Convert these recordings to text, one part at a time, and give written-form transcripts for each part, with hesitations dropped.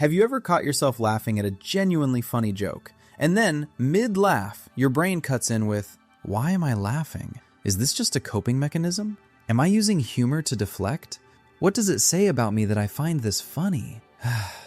Have you ever caught yourself laughing at a genuinely funny joke, and then, mid-laugh, your brain cuts in with, "Why am I laughing? Is this just a coping mechanism? Am I using humor to deflect? What does it say about me that I find this funny?"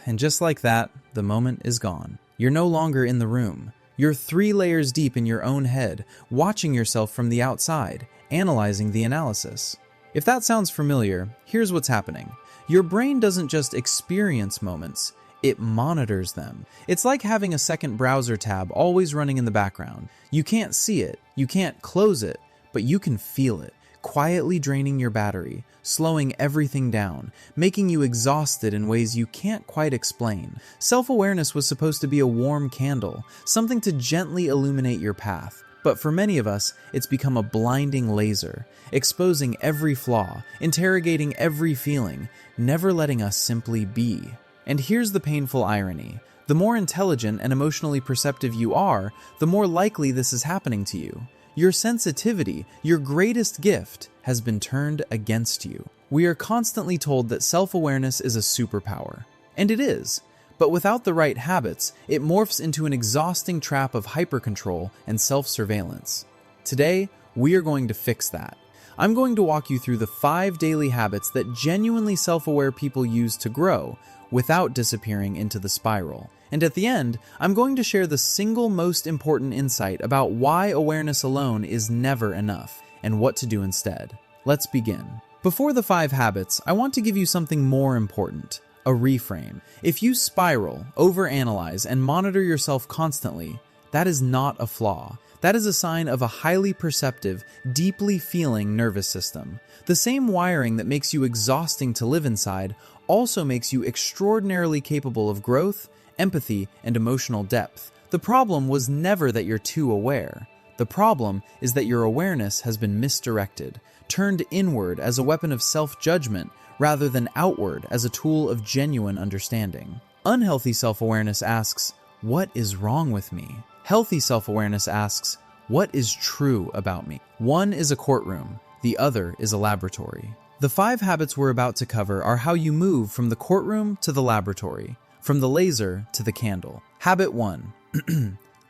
And just like that, the moment is gone. You're no longer in the room. You're 3 layers deep in your own head, watching yourself from the outside, analyzing the analysis. If that sounds familiar, here's what's happening. Your brain doesn't just experience moments, it monitors them. It's like having a second browser tab always running in the background. You can't see it, you can't close it, but you can feel it, quietly draining your battery, slowing everything down, making you exhausted in ways you can't quite explain. Self-awareness was supposed to be a warm candle, something to gently illuminate your path. But for many of us, it's become a blinding laser, exposing every flaw, interrogating every feeling, never letting us simply be. And here's the painful irony. The more intelligent and emotionally perceptive you are, the more likely this is happening to you. Your sensitivity, your greatest gift, has been turned against you. We are constantly told that self-awareness is a superpower. And it is. But without the right habits, it morphs into an exhausting trap of hyper-control and self-surveillance. Today, we are going to fix that. I'm going to walk you through the 5 daily habits that genuinely self-aware people use to grow without disappearing into the spiral. And at the end, I'm going to share the single most important insight about why awareness alone is never enough and what to do instead. Let's begin. Before the 5 habits, I want to give you something more important. A reframe. If you spiral, overanalyze, and monitor yourself constantly, that is not a flaw. That is a sign of a highly perceptive, deeply feeling nervous system. The same wiring that makes you exhausting to live inside also makes you extraordinarily capable of growth, empathy, and emotional depth. The problem was never that you're too aware. The problem is that your awareness has been misdirected, turned inward as a weapon of self-judgment rather than outward as a tool of genuine understanding. Unhealthy self-awareness asks, "What is wrong with me?" Healthy self-awareness asks, "What is true about me?" One is a courtroom, the other is a laboratory. The 5 habits we're about to cover are how you move from the courtroom to the laboratory, from the laser to the candle. Habit 1.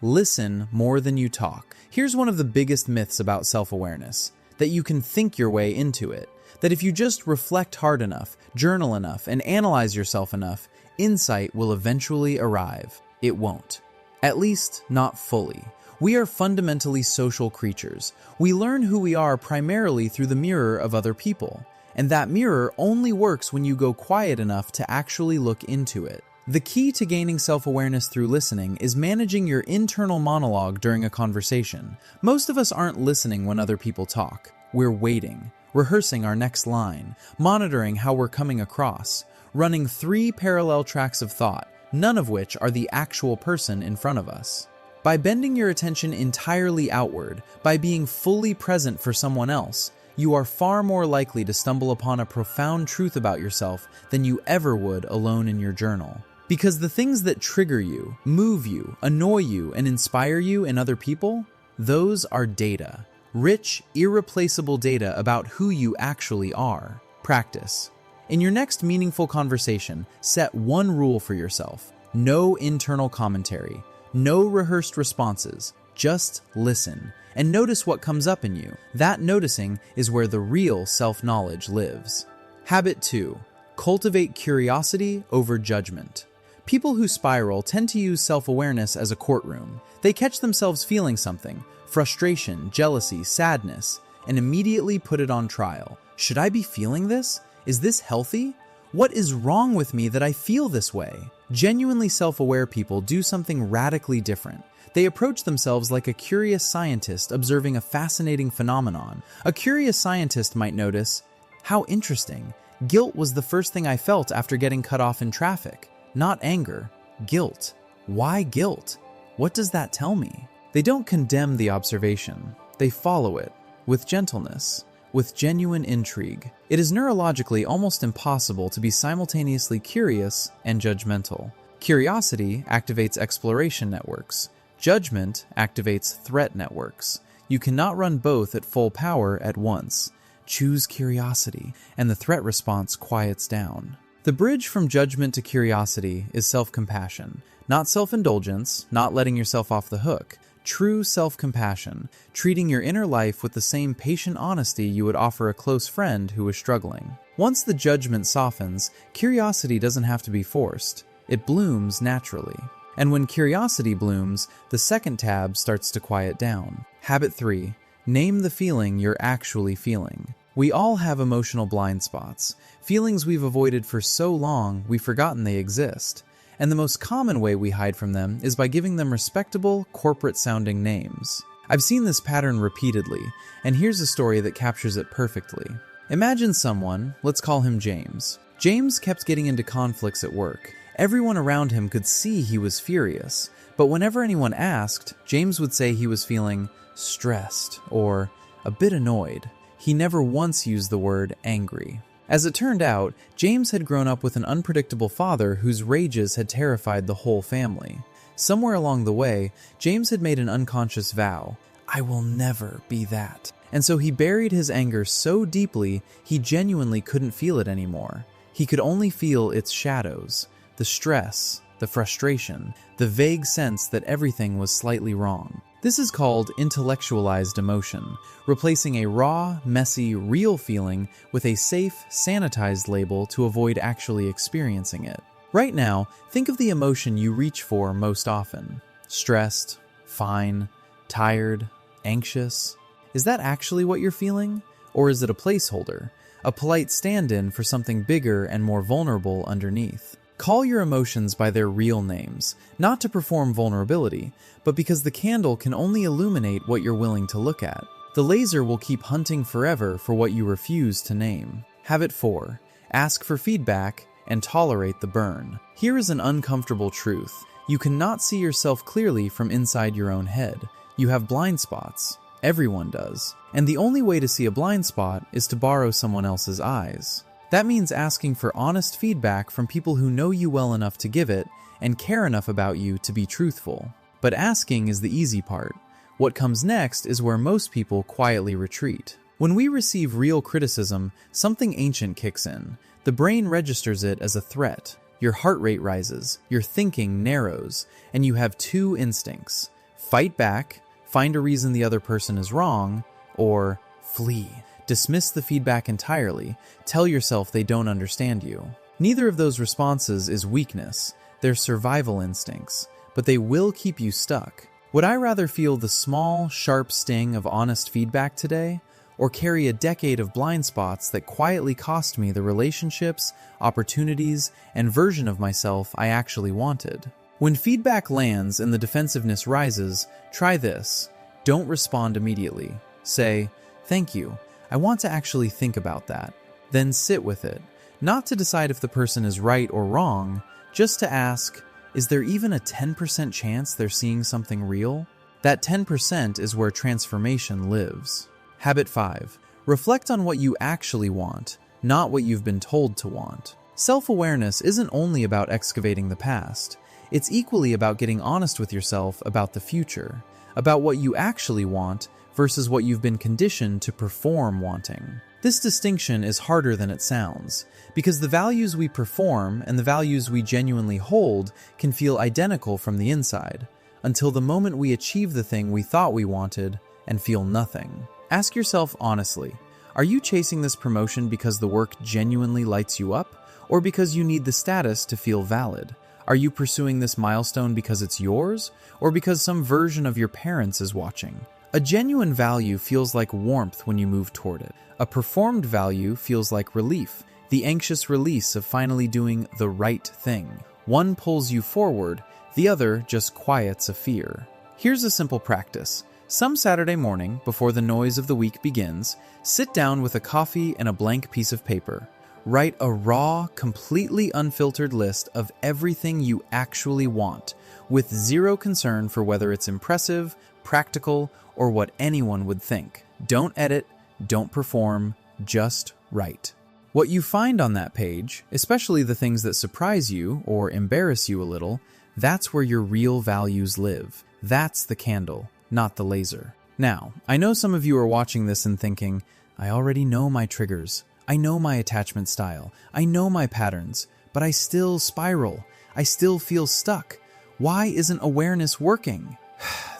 Listen more than you talk. Here's one of the biggest myths about self-awareness, that you can think your way into it. That if you just reflect hard enough, journal enough, and analyze yourself enough, insight will eventually arrive. It won't. At least, not fully. We are fundamentally social creatures. We learn who we are primarily through the mirror of other people. And that mirror only works when you go quiet enough to actually look into it. The key to gaining self-awareness through listening is managing your internal monologue during a conversation. Most of us aren't listening when other people talk. We're waiting. Rehearsing our next line, monitoring how we're coming across, running 3 parallel tracks of thought, none of which are the actual person in front of us. By bending your attention entirely outward, by being fully present for someone else, you are far more likely to stumble upon a profound truth about yourself than you ever would alone in your journal. Because the things that trigger you, move you, annoy you, and inspire you in other people, those are data. Rich, irreplaceable data about who you actually are. Practice. In your next meaningful conversation, set one rule for yourself. No internal commentary. No rehearsed responses. Just listen. And notice what comes up in you. That noticing is where the real self-knowledge lives. Habit 2. Cultivate curiosity over judgment. People who spiral tend to use self-awareness as a courtroom. They catch themselves feeling something, frustration, jealousy, sadness, and immediately put it on trial. Should I be feeling this? Is this healthy? What is wrong with me that I feel this way? Genuinely self-aware people do something radically different. They approach themselves like a curious scientist observing a fascinating phenomenon. A curious scientist might notice, "How interesting. Guilt was the first thing I felt after getting cut off in traffic. Not anger. Guilt. Why guilt? What does that tell me?" They don't condemn the observation. They follow it, with gentleness, with genuine intrigue. It is neurologically almost impossible to be simultaneously curious and judgmental. Curiosity activates exploration networks. Judgment activates threat networks. You cannot run both at full power at once. Choose curiosity, and the threat response quiets down. The bridge from judgment to curiosity is self-compassion. Not self-indulgence, not letting yourself off the hook. True self-compassion, treating your inner life with the same patient honesty you would offer a close friend who is struggling. Once the judgment softens, curiosity doesn't have to be forced. It blooms naturally. And when curiosity blooms, the second tab starts to quiet down. Habit 3. Name the feeling you're actually feeling. We all have emotional blind spots, feelings we've avoided for so long we've forgotten they exist. And the most common way we hide from them is by giving them respectable, corporate-sounding names. I've seen this pattern repeatedly, and here's a story that captures it perfectly. Imagine someone, let's call him James. James kept getting into conflicts at work. Everyone around him could see he was furious, but whenever anyone asked, James would say he was feeling stressed or a bit annoyed. He never once used the word angry. As it turned out, James had grown up with an unpredictable father whose rages had terrified the whole family. Somewhere along the way, James had made an unconscious vow, "I will never be that." And so he buried his anger so deeply, he genuinely couldn't feel it anymore. He could only feel its shadows, the stress, the frustration, the vague sense that everything was slightly wrong. This is called intellectualized emotion, replacing a raw, messy, real feeling with a safe, sanitized label to avoid actually experiencing it. Right now, think of the emotion you reach for most often. Stressed, fine, tired, anxious. Is that actually what you're feeling? Or is it a placeholder, a polite stand-in for something bigger and more vulnerable underneath? Call your emotions by their real names, not to perform vulnerability, but because the candle can only illuminate what you're willing to look at. The laser will keep hunting forever for what you refuse to name. Habit 4. Ask for feedback and tolerate the burn. Here is an uncomfortable truth. You cannot see yourself clearly from inside your own head. You have blind spots. Everyone does. And the only way to see a blind spot is to borrow someone else's eyes. That means asking for honest feedback from people who know you well enough to give it and care enough about you to be truthful. But asking is the easy part. What comes next is where most people quietly retreat. When we receive real criticism, something ancient kicks in. The brain registers it as a threat. Your heart rate rises, your thinking narrows, and you have two instincts: fight back, find a reason the other person is wrong, or flee. Dismiss the feedback entirely. Tell yourself they don't understand you. Neither of those responses is weakness. They're survival instincts, but they will keep you stuck. Would I rather feel the small, sharp sting of honest feedback today, or carry a decade of blind spots that quietly cost me the relationships, opportunities, and version of myself I actually wanted? When feedback lands and the defensiveness rises, try this. Don't respond immediately. Say, "Thank you. I want to actually think about that." Then sit with it, not to decide if the person is right or wrong, just to ask, is there even a 10% chance they're seeing something real? That 10% is where transformation lives. Habit 5. Reflect on what you actually want, not what you've been told to want. Self-awareness isn't only about excavating the past. It's equally about getting honest with yourself about the future, about what you actually want versus what you've been conditioned to perform wanting. This distinction is harder than it sounds, because the values we perform and the values we genuinely hold can feel identical from the inside, until the moment we achieve the thing we thought we wanted and feel nothing. Ask yourself honestly, are you chasing this promotion because the work genuinely lights you up, or because you need the status to feel valid? Are you pursuing this milestone because it's yours, or because some version of your parents is watching? A genuine value feels like warmth when you move toward it. A performed value feels like relief, the anxious release of finally doing the right thing. One pulls you forward, the other just quiets a fear. Here's a simple practice. Some Saturday morning, before the noise of the week begins, sit down with a coffee and a blank piece of paper. Write a raw, completely unfiltered list of everything you actually want, with zero concern for whether it's impressive, practical, or what anyone would think. Don't edit, don't perform, just write. What you find on that page, especially the things that surprise you or embarrass you a little, that's where your real values live. That's the candle, not the laser. Now, I know some of you are watching this and thinking, I already know my triggers. I know my attachment style. I know my patterns. but I still spiral. I still feel stuck. Why isn't awareness working?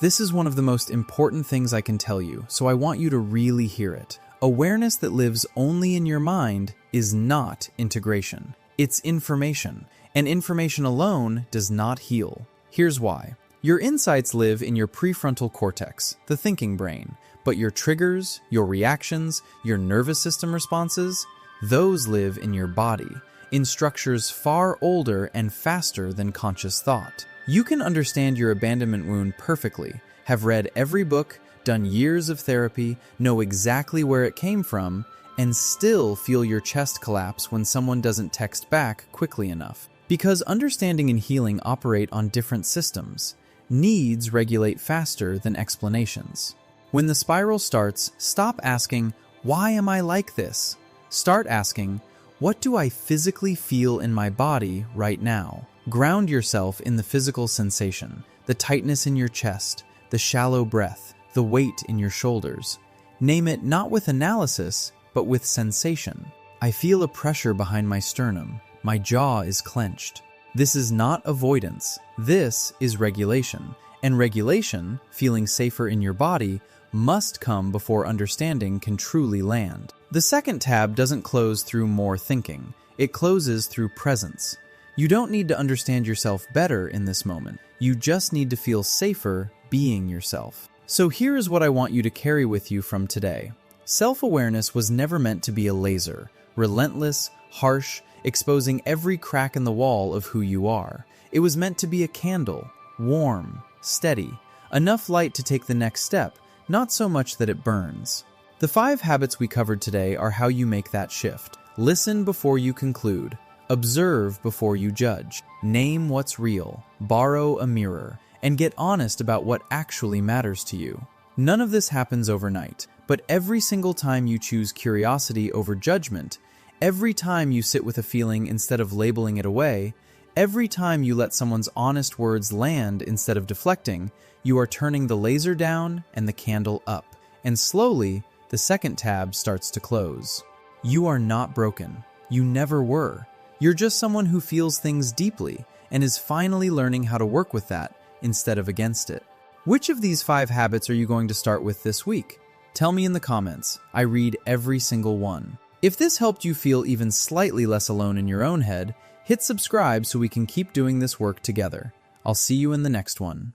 This is one of the most important things I can tell you, so I want you to really hear it. Awareness that lives only in your mind is not integration. It's information, and information alone does not heal. Here's why. Your insights live in your prefrontal cortex, the thinking brain, but your triggers, your reactions, your nervous system responses, those live in your body, in structures far older and faster than conscious thought. You can understand your abandonment wound perfectly, have read every book, done years of therapy, know exactly where it came from, and still feel your chest collapse when someone doesn't text back quickly enough. Because understanding and healing operate on different systems. Needs regulate faster than explanations. When the spiral starts, stop asking, "Why am I like this?" Start asking, "What do I physically feel in my body right now?" Ground yourself in the physical sensation, the tightness in your chest, the shallow breath, the weight in your shoulders. Name it not with analysis, but with sensation. I feel a pressure behind my sternum. My jaw is clenched. This is not avoidance. This is regulation. And regulation, feeling safer in your body, must come before understanding can truly land. The second tab doesn't close through more thinking. It closes through presence. You don't need to understand yourself better in this moment. You just need to feel safer being yourself. So here is what I want you to carry with you from today. Self-awareness was never meant to be a laser, relentless, harsh, exposing every crack in the wall of who you are. It was meant to be a candle, warm, steady, enough light to take the next step, not so much that it burns. The 5 habits we covered today are how you make that shift. Listen before you conclude. Observe before you judge. Name what's real. Borrow a mirror. And get honest about what actually matters to you. None of this happens overnight, but every single time you choose curiosity over judgment, every time you sit with a feeling instead of labeling it away, every time you let someone's honest words land instead of deflecting, you are turning the laser down and the candle up. And slowly, the second tab starts to close. You are not broken. You never were. You're just someone who feels things deeply and is finally learning how to work with that instead of against it. Which of these 5 habits are you going to start with this week? Tell me in the comments. I read every single one. If this helped you feel even slightly less alone in your own head, hit subscribe so we can keep doing this work together. I'll see you in the next one.